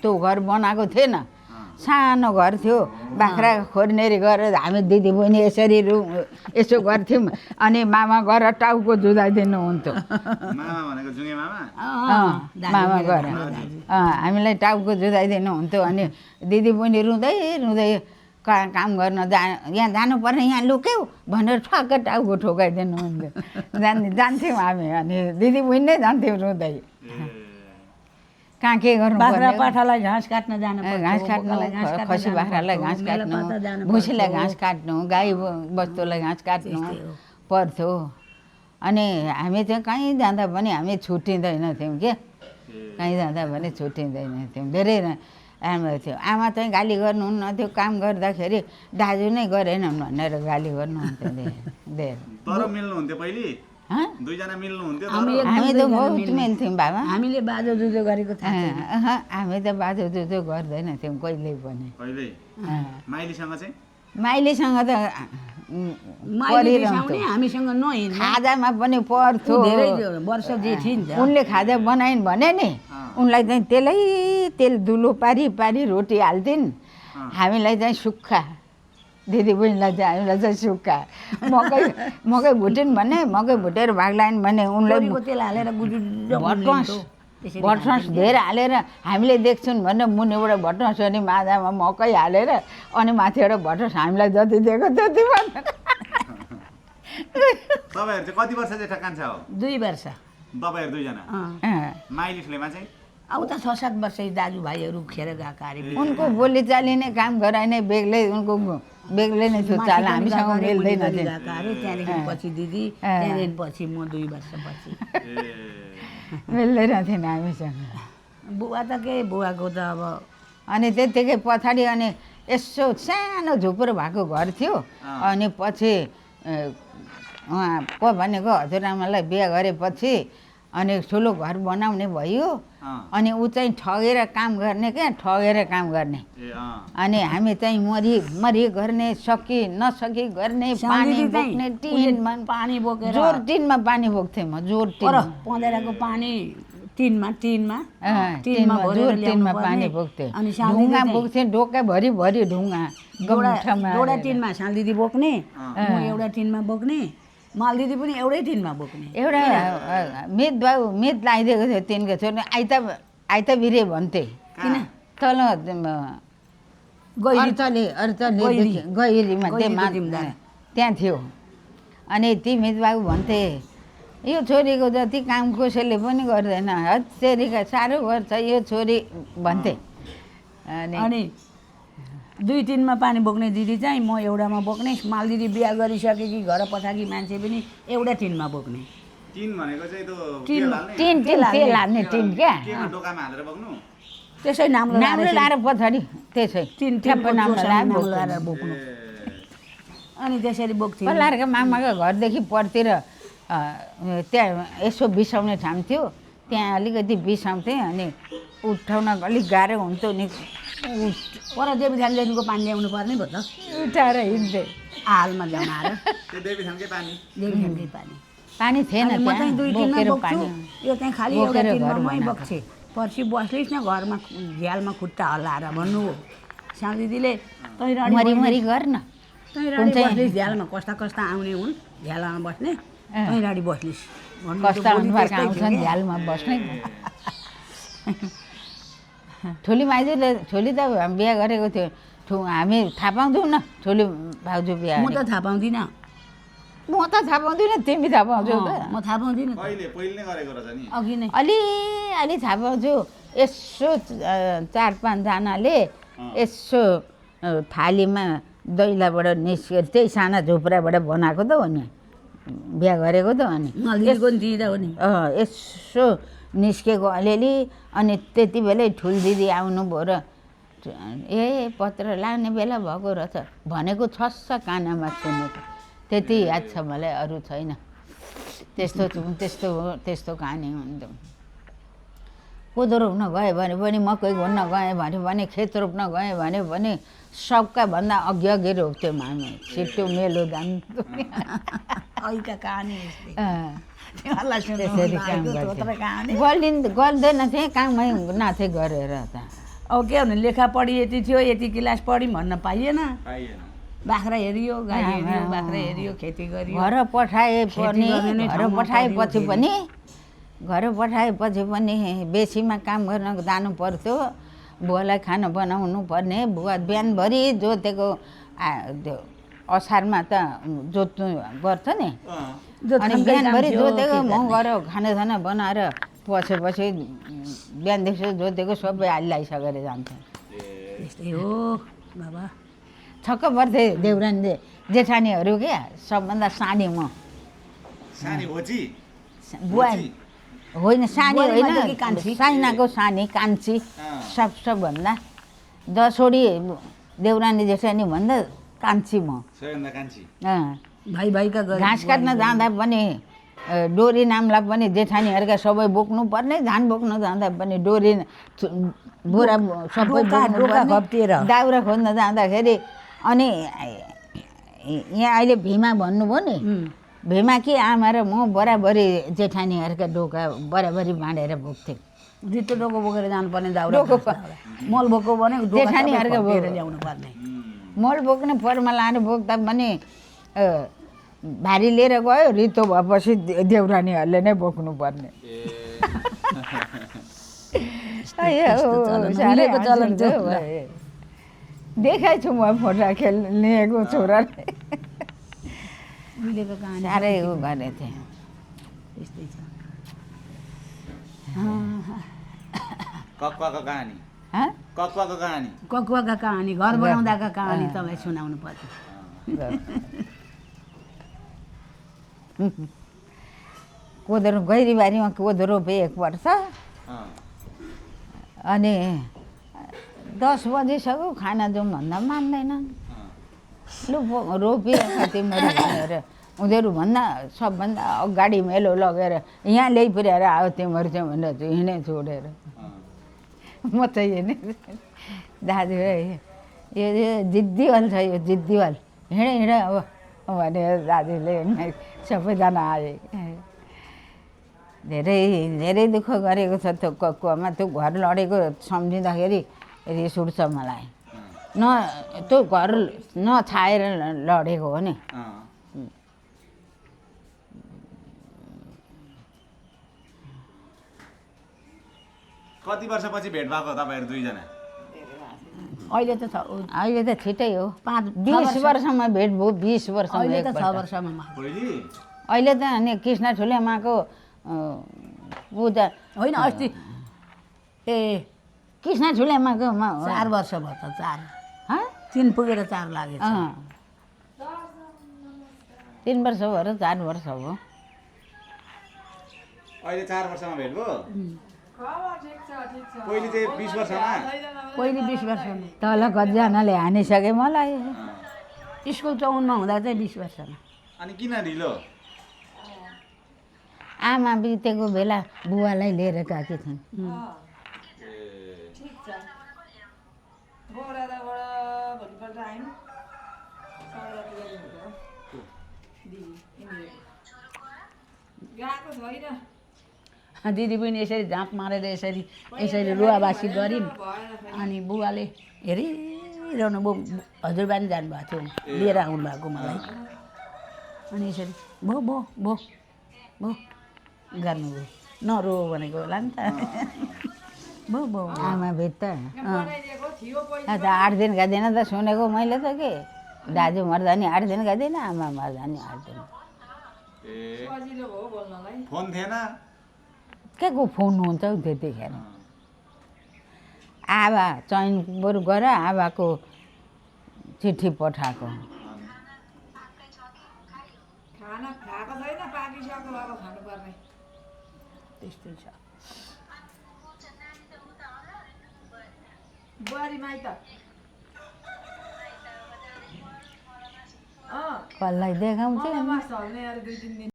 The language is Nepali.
त्यो घर बनाएको थिएन, सानो घर थियो, बाख्रा खोर्नेरी गरेर हामी दिदी बहिनी यसरी यसो गर्थ्यौँ। अनि मामा गएर टाउको जुधाइदिनुहुन्थ्यो। मामा गएर हामीलाई टाउको जुधाइदिनुहुन्थ्यो। अनि दिदी बहिनी रुँदै रुँदै काम गर्न यहाँ जानुपर्ने, यहाँ लुक्यौ भनेर ठक्क टाउको ठोकाइदिनुहुन्थ्यो। जान्थ्यौँ हामी। अनि दिदी बहिनी नै जान्थ्यौँ रुँदै। कहाँ के गर्नु, बाख्रा पाठालाई घाँस काट्न जानु, घाँस काट्नु, खसी बाख्रालाई घाँस काट्नु, भुसीलाई घाँस काट्नु, गाई बस्तुलाई घाँस काट्नु पर्थ्यो। अनि हामी चाहिँ कहीँ जाँदा पनि हामी छुट्टिँदैन थियौँ के, कहीँ जाँदा पनि छुट्टिँदैन थियौँ। धेरै राम्रो थियो। आमा चाहिँ गाली गर्नुहुन्न थियो, काम गर्दाखेरि दाजु नै गरेनन् भनेर गाली गर्नुहुन्थ्यो धेरै। तर मिल्नुहुन्थ्यो पहिले, दुईजना मिल्नुहुन्थ्यो। हामी त बहुत मिल्थ्यौँ बाबा। हामीले बाजो जुजो गरेको थाहा छैन। हामी त बाजो जुजो गर्दैन थियौँ कहिल्यै पनि। माइलीसँग चाहिँ माइलीसँग त हामीसँग नहिँड्नु, खाजामा पनि पर्थ्यो। धेरै वर्ष जेठिन्छ। उनले खाजा बनाइन् भने नि उनलाई चाहिँ तेल धुलो पारी पारी रोटी हाल्थिन्। हामीलाई चाहिँ सुक्खा, दिदी बहिनीलाई चाहिँ हामीलाई चाहिँ सुक्खा। मकै भुटिन् भने मकै भुटेर भाग लाइन् भने उनलाई तेल हालेर भटमास धेरै हालेर हामीले देख्छौँ भने मुनिबाट भटमास अनि माजामा मकै हालेर अनि माथिबाट भटमास हामीलाई जति दिएको त्यति भनेर। तपाईँहरू चाहिँ कति वर्ष जेठा कान्छा हो? 2 वर्ष। तपाईँहरू दुईजना? माइलीले चाहिँ अब त 6-7 वर्ष दाजुभाइहरू खेर गएका अरे। उनको बोलीचाली नै काम गराइ नै बेग्लै, उनको बेग्लै नै थियो चाल, हामीसँग मिल्दैन थियो। त्यहाँदेखि पछि दिदी, त्यहाँदेखि पछि म 2 वर्षपछि मिल्दैन थिएन हामीसँग। बुवा त के, बुवाको त अब अनि त्यत्तिकै पछाडि अनि यसो सानो झुप्रो भएको घर थियो। अनि पछि उहाँ को भनेको हजुरआमालाई बिहा गरेपछि अनि ठुलो घर बनाउने भयो। अनि ऊ चाहिँ ठगेर काम गर्ने क्या, ठगेर काम गर्ने। अनि हामी चाहिँ मरी गर्ने, सकी नसकी गर्ने, पानी बोक्ने, टिनमा पानी बोकेर, जोर टिनमा पानी बोक्थेँ म, जोर टिनमा पँधेराको पानी टिनमा जोर टिनमा पानी बोक्थेँ। ढुङ्गा बोक्थेँ, ढोकाभरि ढुङ्गा, एउटा टिनमा साल दिदी बोक्ने, म एउटा टिनमा बोक्ने, माल दिदी पनि एउटै टिनमा बोक्ने। एउटा मित लगाइदिएको थियो तिनको छोरी, आइता बिरे भन्थे। किन तल गैरीमा त्यहाँ थियो। अनि ती मित बाबु भन्थे यो छोरीको जति काम कसैले पनि गर्दैन, हत्तेरिका साह्रो गर्छ यो छोरी भन्थे। अनि 2 टिनमा पानी बोक्ने दिदी चाहिँ म एउटामा बोक्ने, माल दिदी बिहा गरिसकेकी घर पठाएकी मान्छे पनि एउटा टिनमा बोक्ने। टिन भनेको चाहिँ तेल हाल्ने टिन क्या, ढोकामा हालेर बोक्नु, त्यसै नाम लाएर पछाडि त्यसै ठ्याप्प नाम लगाएर बोक्नु। अनि त्यसरी बोक्थ्यो। पल्लारका मामाको घरदेखि परतिर त्यहाँ यसो बिसाउने ठाउँ थियो, त्यहाँ अलिकति बिसाउँथेँ। अनि उठाउन अलिक गाह्रो हुन्थ्यो नि, पर देवीथानदेखिको पानी ल्याउनु पर्ने भयो त, उठाएर हिँड्थेँ हालमा ल्याउन आएर। देवीथानकै देवीथानकै पानी थिएन, म चाहिँ 2 टिनमा बोक्छु, यो चाहिँ खालि एउटा टिनमा मै बोक्छे। पर्सि बस्लिस् न घरमा झ्यालमा खुट्टा हल्लाएर भन्नु हो। सानो दिदीले मरी गर्न बस्लिस् झ्यालमा, कस्ता कस्ता आउने हुन् झ्यालमा बस्ने, तैँराडी बस्लिस् कस्ता अनुहारका आउँछन् झ्यालमा बस्ने। ठुली माइजूले, ठुली त बिहा गरेको थियो, हामी थाहा पाउँदैनौँ न ठुली भाउजू बिहा। म त थाहा पाउँदिनँ, तिमी थाहा पाउँछौ त? म थाहा पाउँदिनँ, अघि नै अलि थाहा पाउँछु। यसो 4-5 जनाले यसो थालीमा दैलाबाट निस्केर त्यही साना झुप्राबाट बनाएको त हो नि, बिहा गरेको त हो नि, यसो निस्केको अलिअलि। अनि त्यति बेलै ठुल दिदी आउनुभयो र पत्र लाने बेला भएको रहेछ भनेको छस्स कानामा सुनेको, त्यति याद छ मलाई, अरू छैन। त्यस्तो कहानी हुन्थ्यो। कोदो रोप्न गयो भने पनि, मकै घुन्न गयो भने पनि, खेत रोप्न गयो भने पनि सबका भन्दा अघि रोप्थ्यौँ हामी, छिट्टो मेलो जान्थ्यो। त्यसरी काम गर्थ्यो, गर्दैन थिएँ कामै नाथे गरेर त। अब के भने लेखा पढी यति थियो यति क्लास पढी भन्न पाइएन पाइएन बाख्रा हेरियो गाई हेरियो बाख्रा हेरियो खेती गरियो घर पठाए पनि गर्ने नै घर ठाउँमा पठाएपछि पढ्यो पनि घर पठाएपछि पनि बेसीमा काम गर्न जानु पर्थ्यो बुवालाई खाना बनाउनु पर्ने बुवा बिहानभरि जोतेको त्यो असारमा त जोत्नु गर्छ नि अनि बिहानभरि जोतेको म गएर खानासाना बनाएर पसेपछि बिहानदेखि जोतेको सबै हालिसकेर जान्छ त्यस्तै हो बाबा छक्क पर्थे देउरानी जेठानीहरू क्या सबभन्दा सानी म सानी होची बुवा होइन सानी बुहारी होइन मात्रै कि कान्छी? साइनाको सानी कान्छी सबभन्दा 10 वडी देउरानी जेठानी भन्दा कान्छी म सबैभन्दा कान्छी भाइ भाइका घाँस काट्न जाँदा पनि डोरी नामलाई पनि जेठानीहरूका सबै बोक्नु पर्ने धान बोक्न जाँदा पनि डोरी बोरा सबै डोका घप्टिएर। दाउरा खोज्न जाँदाखेरि अनि यहाँ अहिले भीमा भन्नुभयो नि भीमा कि आमा र म बराबरी जेठानीहरूका डोका बराबरी बाँडेर बोक्थेँ रित्तो डोको बोकेर जानुपर्ने दाउरा डोको मल बोको भने जेठानीहरूको बोकेर ल्याउनु पर्ने मल बोक्ने फरमा लानु बोक्दा पनि भारी लिएर गयो रित्तो भएपछि देउरानीहरूले नै बोक्नु पर्ने देखाइ छु म फोटा लिएको छोराले उहिलेको कहानी साह्रै उ गरेको थिएँ त्यस्तै छ कक्वाको कहानी हँ? कक्वाको कहानी ककुवाका कहानी घर बनाउँदाका कहानी तपाईँ सुनाउनु पर्छ कोदो गैरीबारीमा कोदो रोपे एकवर्ष अनि 10 बजिसक्यो खाना जाउँ भन्दा मान्दैनन् लु रोपिरहेको तिमीहरू भनेर उनीहरू भन्दा सबभन्दा अगाडि मेलो लगेर यहाँ ल्याइ पुर्याएर आयो तिमीहरू चाहिँ भनेर हिँडे छोडेर म चाहिँ हिँडेँ दाजु यो जिद्दीवाल छ यो जिद्दीवाल हिँड अब भनेर दाजुले सबैजना आए धेरै धेरै दुःख गरेको छ त्यो ककुवामा त्यो घर लडेको सम्झिँदाखेरि रिस उठ्छ मलाई त्यो घर नछाएर लडेको हो नि कति वर्षपछि भेट भएको तपाईँहरू दुईजना अहिले त छ अहिले त छिटै हो 20 वर्षमा भेट भयो 20 वर्षमा अहिले त 6 एकपल्ट। वर्षमा पहिले अहिले त अनि कृष्ण ठुलेमाको पूजा होइन अस्ति ए कृष्ण ठुलेमाको 4 वर्ष भयो त 4 हँ? 3 पुगेर 4 लागेछ 3 वर्ष भयो र 4 वर्ष भयो अहिले 4 वर्षमा भेट भयो पहिले चाहिँ 20 वर्षमा पहिले 20 वर्षमा तल कतिजनाले हानिसके मलाई स्कुल 54 मा हुँदा चाहिँ 20 वर्षमा अनि किन ढिलो आमा बितेको बेला बुवालाई लिएर गएकी थिइन् दिदी पनि यसरी झाँप मारेर यसरी रुवाबासी गरिन् अनि बुवाले हेरिरहनु भयो हजुरबा नि जानुभएको थियो लिएर आउनु भएको मलाई अनि यसरी भो भो भो भो गर्नुभयो नरो भनेको होला नि त भो भो आमा भित्र 8 दिनका दिन त सुनेको मैले त के दाजु मर्दा नि 8 दिनका दिन आमा मर्दा नि 8 दिन फोन थिएन के को फोन हुन्छ हौ त्यतिखेर आवा चयन बरु गर आवाको चिठी पठाएको खाना खाएको छैन पाकिसक्यो अब खानुपर्ने त्यस्तै छ बुहारी माइत कसलाई देखाउँथ्यो मास हल्ने अरे 2-3 दिन